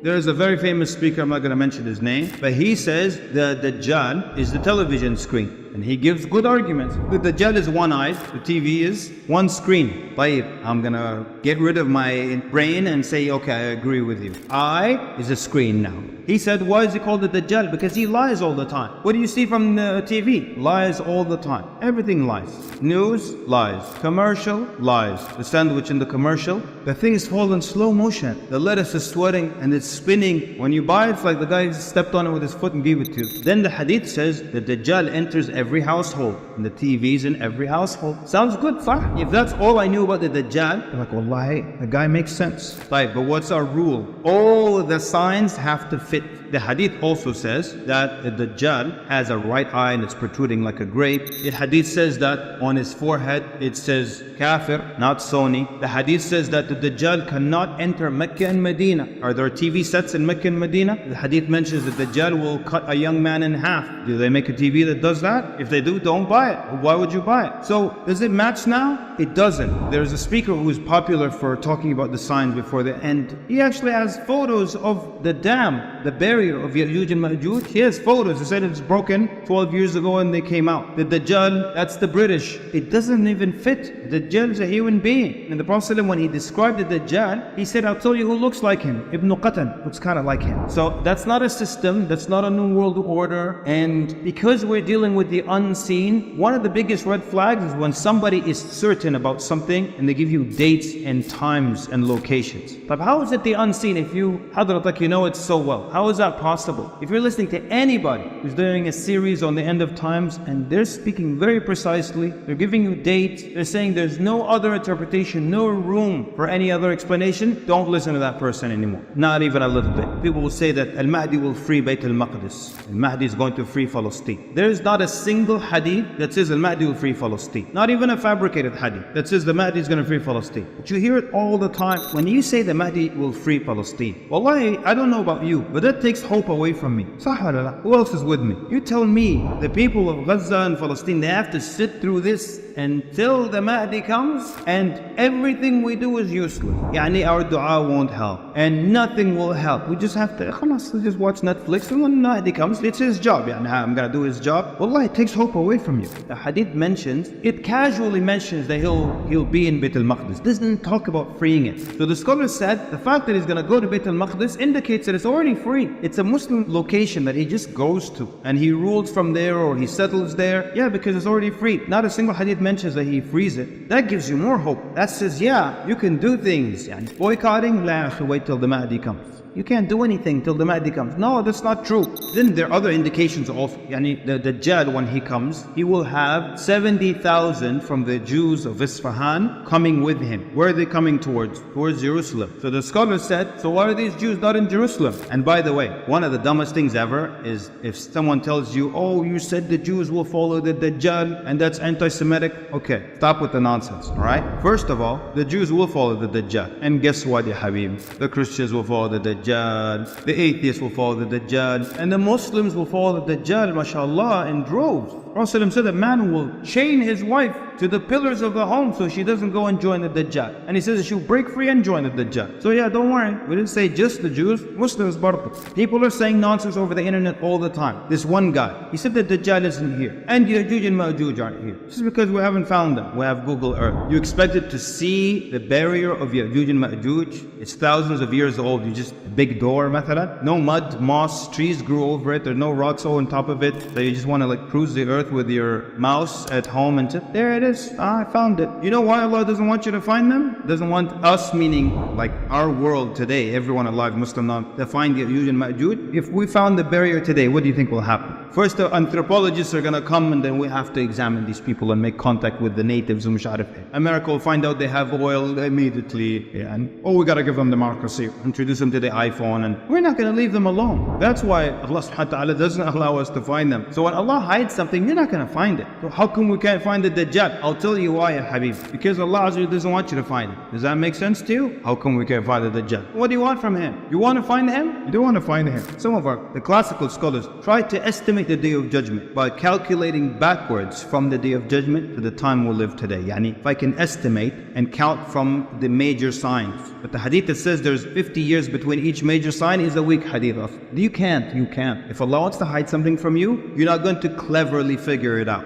There's a very famous speaker, I'm not going to mention his name, but he says the Dajjal is the television screen. And he gives good arguments. The Dajjal is one-eyed, the TV is one screen. I'm going to get rid of my brain and say, okay, I agree with you. I is a screen now. He said, why is he called the Dajjal? Because he lies all the time. What do you see from the TV? Lies all the time. Everything lies. News, lies. Commercial, lies. The sandwich in the commercial, the thing is falling in slow motion. The lettuce is sweating and it's spinning. When you buy it, it's like the guy stepped on it with his foot and gave it to you. Then the hadith says the Dajjal enters every household. And the TV's in every household. Sounds good, sah? If that's all I knew about the Dajjal, I'm like, wallahi, the guy makes sense. But what's our rule? All the signs have to fit. The hadith also says that the Dajjal has a right eye and it's protruding like a grape. The hadith says that on his forehead it says kafir, not Sony. The hadith says that the Dajjal cannot enter Mecca and Medina. Are there TV sets in Mecca and Medina? The hadith mentions that the Dajjal will cut a young man in half. Do they make a TV that does that? If they do, don't buy it. Why would you buy it? So does it match now? It doesn't. There's a speaker who is popular for talking about the signs before the end. He actually has photos of the dam, the barrier of Ya'juj and Ma'juj. He has photos. He said it's broken 12 years ago and they came out. The Dajjal, that's the British. It doesn't even fit. The Dajjal is a human being. And the Prophet ﷺ, when he described the Dajjal, he said, I'll tell you who looks like him. Ibn Qatan looks kind of like him. So that's not a system. That's not a new world order. And because we're dealing with the unseen, one of the biggest red flags is when somebody is certain about something and they give you dates and times and locations. But how is it the unseen if you, Hadratak, you know it so well? How is that possible? If you're listening to anybody who's doing a series on the end of times and they're speaking very precisely, they're giving you dates, they're saying there's no other interpretation, no room for any other explanation, don't listen to that person anymore. Not even a little bit. People will say that al-Mahdi will free Bayt al-Maqdis. Al-Mahdi is going to free Palestine. There's not a single hadith that says al-Mahdi will free Palestine. Not even a fabricated hadith that says the Mahdi is going to free Palestine. But you hear it all the time. When you say the Mahdi will free Palestine, wallahi, I don't know about you, but that takes hope away from me. Who else is with me? You tell me the people of Gaza and Palestine, they have to sit through this until the Mahdi comes and everything we do is useless. Our dua won't help and nothing will help. We just have to let's just watch Netflix, and when Mahdi comes, it's his job. I'm gonna do his job. Wallah, it takes hope away from you. The hadith mentions, it casually mentions that he'll be in Bayt al-Maqdis. Doesn't talk about freeing it. So the scholars said the fact that he's gonna go to Bayt al-Maqdis indicates that it's already free. It's a Muslim location that he just goes to and he rules from there or he settles there. Yeah, because it's already free. Not a single hadith mentions that he frees it. That gives you more hope. That says, yeah, you can do things. Boycotting, wait till the Mahdi comes. You can't do anything till the Mahdi comes. No, that's not true. Then there are other indications also. The Dajjal, when he comes, he will have 70,000 from the Jews of Isfahan coming with him. Where are they coming towards? Towards Jerusalem. So the scholars said, so why are these Jews not in Jerusalem? And by the way, one of the dumbest things ever is if someone tells you, oh, you said the Jews will follow the Dajjal and that's anti-Semitic. Okay, stop with the nonsense, alright? First of all, the Jews will follow the Dajjal. And guess what, ya Habib? The Christians will follow the Dajjal. The atheists will follow the Dajjal, and the Muslims will follow the Dajjal, mashallah, in droves. Prophet said a man will chain his wife to the pillars of the home so she doesn't go and join the Dajjal. And he says she'll break free and join the Dajjal. So yeah, don't worry. We didn't say just the Jews, Muslims barbu. People are saying nonsense over the internet all the time. This one guy, he said the Dajjal isn't here. And Ya'juj and Ma'juj aren't here. This is because we haven't found them. We have Google Earth. You expected to see the barrier of Ya'juj and Ma'juj. It's thousands of years old. You just, a big door, mathalan. No mud, moss, trees grew over it. There's no rocks on top of it. So you just want to cruise the earth with your mouse at home and say, there it is. I found it. You know why Allah doesn't want you to find them? Doesn't want us, meaning our world today, everyone alive, Muslim now, to find Ya'juj and Ma'juj. If we found the barrier today, what do you think will happen? First, the anthropologists are going to come and then we have to examine these people and make contact with the natives. America will find out they have oil immediately. And we got to give them democracy, introduce them to the iPhone, and we're not going to leave them alone. That's why Allah subhanahu wa ta'ala doesn't allow us to find them. So when Allah hides something, you're not going to find it. So how come we can't find the Dajjal? I'll tell you why, ya Habib. Because Allah Azza wa Jalla doesn't want you to find it. Does that make sense to you? How come we can't find the Dajjal? What do you want from him? You want to find him? You don't want to find him. Some of the classical scholars try to estimate the Day of Judgment by calculating backwards from the Day of Judgment to the time we live today. Yani, if I can estimate and count from the major signs. But the hadith that says there's 50 years between each major sign is a weak hadith. You can't. If Allah wants to hide something from you, you're not going to cleverly figure it out.